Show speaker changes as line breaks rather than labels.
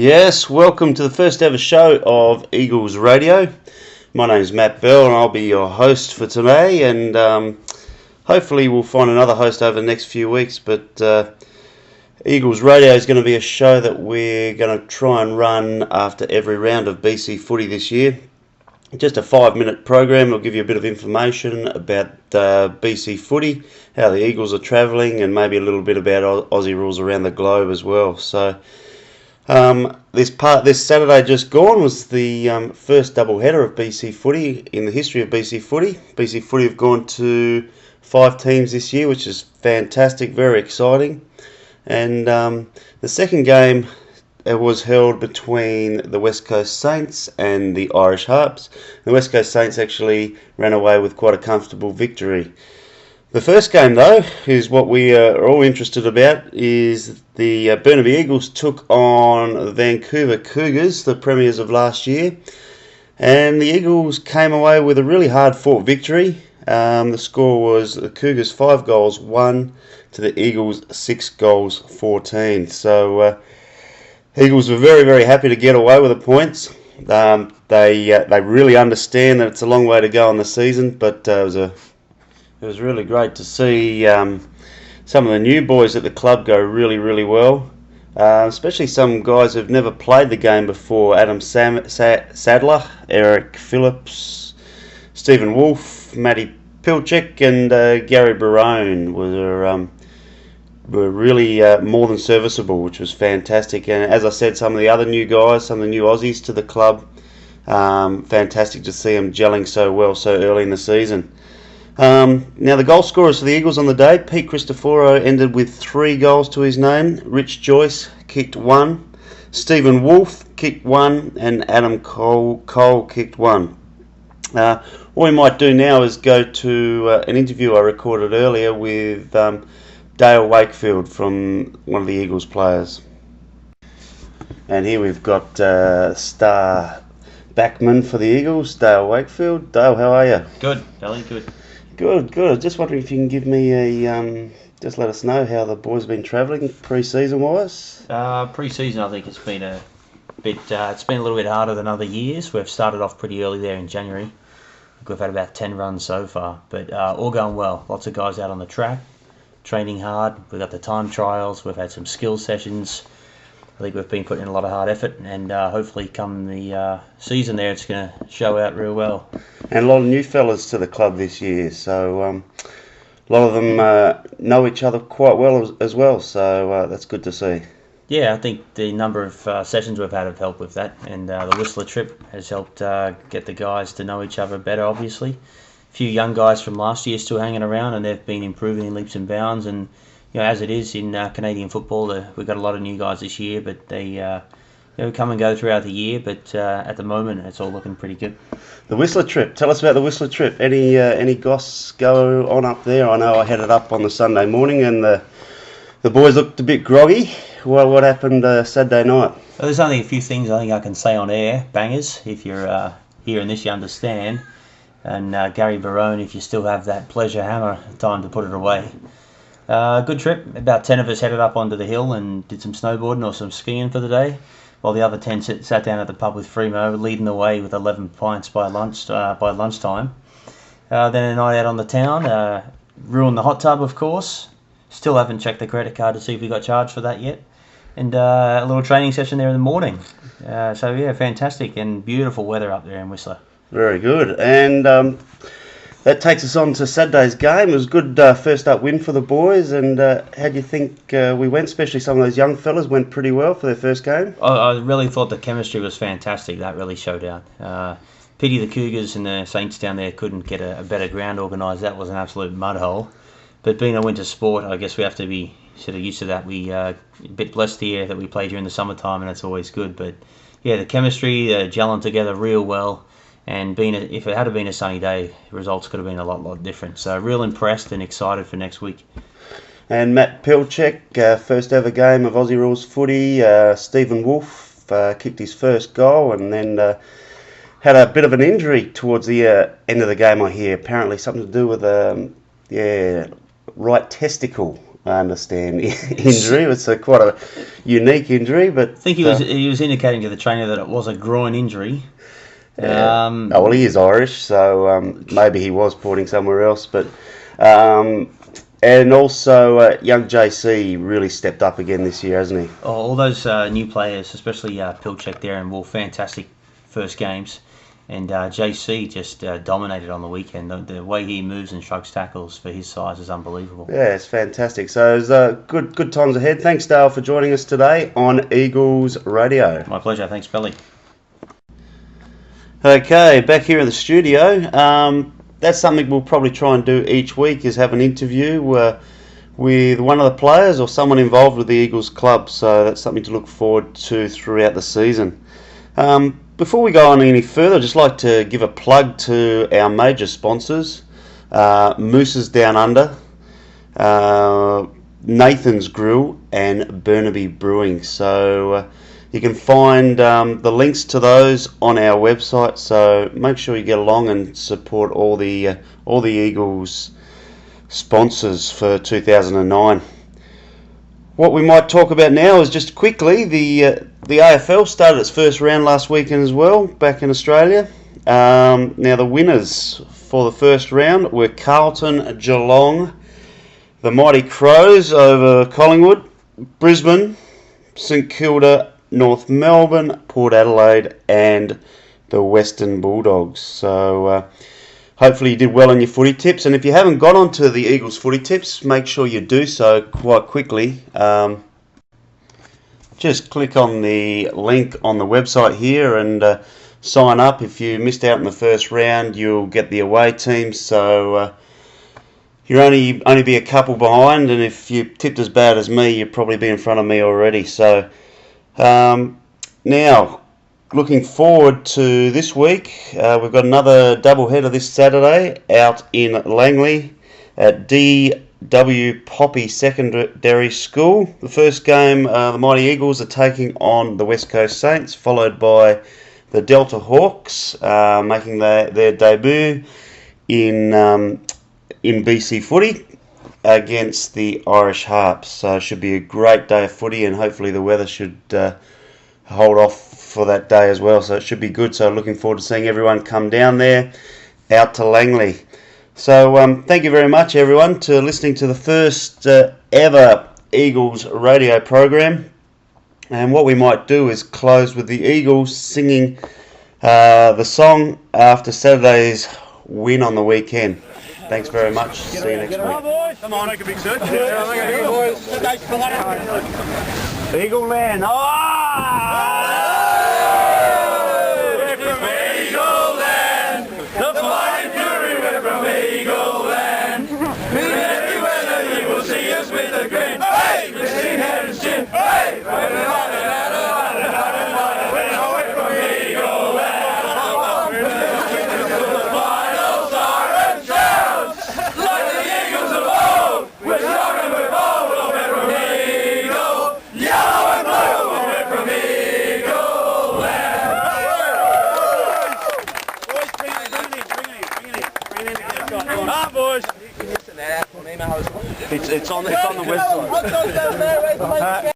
Yes, welcome to the first ever show of Eagles Radio. My name is Matt Bell and I'll be your host for today, and hopefully we'll find another host over the next few weeks, but Eagles Radio is going to be a show that we're going to try and run after every round of BC footy this year. Just a 5-minute program. I'll give you a bit of information about BC footy, how the Eagles are travelling, and maybe a little bit about Aussie rules around the globe as well. So this Saturday just gone was the first doubleheader of BC footy in the history of BC footy. BC footy have gone to 5 teams this year, which is fantastic, very exciting. And the second game was held between the West Coast Saints and the Irish Harps. The West Coast Saints actually ran away with quite a comfortable victory. The first game, though, is what we are all interested about, is the Burnaby Eagles took on the Vancouver Cougars, the premiers of last year. And the Eagles came away with a really hard-fought victory. The score was the Cougars 5 goals 1 to the Eagles 6 goals 14. So Eagles were very, very happy to get away with the points. They really understand that it's a long way to go in the season, but it was really great to see some of the new boys at the club go really, really well. Especially some guys who've never played the game before. Adam Sadler, Eric Phillips, Stephen Wolf, Matty Pilchick and Gary Barone were really more than serviceable, which was fantastic. And as I said, some of the other new guys, some of the new Aussies to the club, fantastic to see them gelling so well so early in the season. Now the goal scorers for the Eagles on the day: Pete Cristoforo ended with 3 goals to his name, Rich Joyce kicked 1, Stephen Wolf kicked 1, and Adam Cole kicked 1. What we might do now is go to an interview I recorded earlier with Dale Wakefield from one of the Eagles players. And here we've got star backman for the Eagles, Dale Wakefield. Dale, how are you?
Good, Ellie, good.
Good. I was just wondering if you can give me just let us know how the boys have been travelling pre-season wise.
Pre-season, I think it's been a little bit harder than other years. We've started off pretty early there in January. I think we've had about 10 runs so far, but all going well. Lots of guys out on the track, training hard. We've got the time trials. We've had some skill sessions. I think we've been putting in a lot of hard effort, and hopefully come the season there, it's going to show out real well.
And a lot of new fellas to the club this year, so a lot of them know each other quite well as well, so that's good to see.
Yeah, I think the number of sessions we've had have helped with that, and the Whistler trip has helped get the guys to know each other better, obviously. A few young guys from last year still hanging around, and they've been improving in leaps and bounds, and as it is in Canadian football, we've got a lot of new guys this year, but they come and go throughout the year. But at the moment, it's all looking pretty good.
The Whistler trip. Tell us about the Whistler trip. Any goss go on up there? I know I headed up on the Sunday morning, and the boys looked a bit groggy. Well, what happened Saturday night?
Well, there's only a few things I think I can say on air, bangers. If you're hearing this, you understand. And Gary Barone, if you still have that pleasure hammer, time to put it away. Good trip. About 10 of us headed up onto the hill and did some snowboarding or some skiing for the day, while the other 10 sat down at the pub with Fremo, leading the way with 11 pints by lunchtime. Then a night out on the town, ruined the hot tub, of course. Still haven't checked the credit card to see if we got charged for that yet. And a little training session there in the morning. So yeah, fantastic and beautiful weather up there in Whistler.
Very good. And that takes us on to Saturday's game. It was a good first up win for the boys. And how do you think we went? Especially some of those young fellas went pretty well for their first game.
I really thought the chemistry was fantastic. That really showed out. Pity the Cougars and the Saints down there couldn't get a better ground organised. That was an absolute mud hole. But being a winter sport, I guess we have to be sort of used to that. We a bit blessed here that we play during the summertime, and that's always good. But yeah, the chemistry, gelling together real well. And if it had been a sunny day, results could have been a lot different. So real impressed and excited for next week.
And Matt Pilchick, first ever game of Aussie Rules footy. Stephen Wolf kicked his first goal and then had a bit of an injury towards the end of the game, I hear. Apparently something to do with right testicle. I understand injury. It's quite a unique injury, but
I think he was indicating to the trainer that it was a groin injury.
Well, he is Irish, so maybe he was porting somewhere else. But and also young JC really stepped up again this year, hasn't he?
Oh, all those new players, especially Pilchek there and Wolf, fantastic first games. And JC just dominated on the weekend. The way he moves and shrugs tackles for his size is unbelievable.
Yeah, it's fantastic. So it's good times ahead. Thanks, Dale, for joining us today on Eagles Radio.
My pleasure. Thanks, Billy.
Okay, back here in the studio. That's something we'll probably try and do each week, is have an interview with one of the players or someone involved with the Eagles club. So that's something to look forward to throughout the season. Before we go on any further, I'd just like to give a plug to our major sponsors, Moose's Down Under, Nathan's Grill and Burnaby Brewing. So you can find the links to those on our website, so make sure you get along and support all the Eagles sponsors for 2009. What we might talk about now is just quickly the AFL started its first round last weekend as well, back in Australia. Now the winners for the first round were Carlton, Geelong, the Mighty Crows over Collingwood, Brisbane, St Kilda, North Melbourne, Port Adelaide and the Western Bulldogs. So hopefully you did well on your footy tips, and if you haven't got onto the Eagles footy tips, make sure you do so quite quickly. Just click on the link on the website here and sign up. If you missed out in the first round, you'll get the away team, so you'll only be a couple behind, and if you tipped as bad as me, you'll probably be in front of me already. So now, looking forward to this week, we've got another doubleheader this Saturday out in Langley at D.W. Poppy Secondary School. The first game, the Mighty Eagles are taking on the West Coast Saints, followed by the Delta Hawks making their debut in BC footy against the Irish Harps. So it should be a great day of footy, and hopefully the weather should hold off for that day as well, so it should be good. So looking forward to seeing everyone come down there out to Langley. So thank you very much everyone to listening to the first ever Eagles radio program, and what we might do is close with the Eagles singing the song after Saturday's win on the weekend. Thanks very much. See you next week.
Come on, make a big search. Eagle land. We're from Eagle land. The flying fury, we're from Eagle land. In every weather you will see us with a grin. Hey, Christine Harris chin. Hey, we're from Eagle land. The final siren sounds like the Eagles of old. We're strong and we're bold. We're from Eagle, yellow and blue. We're from Eagle land. Boys, bring it in. Come on, boys. It's on the website.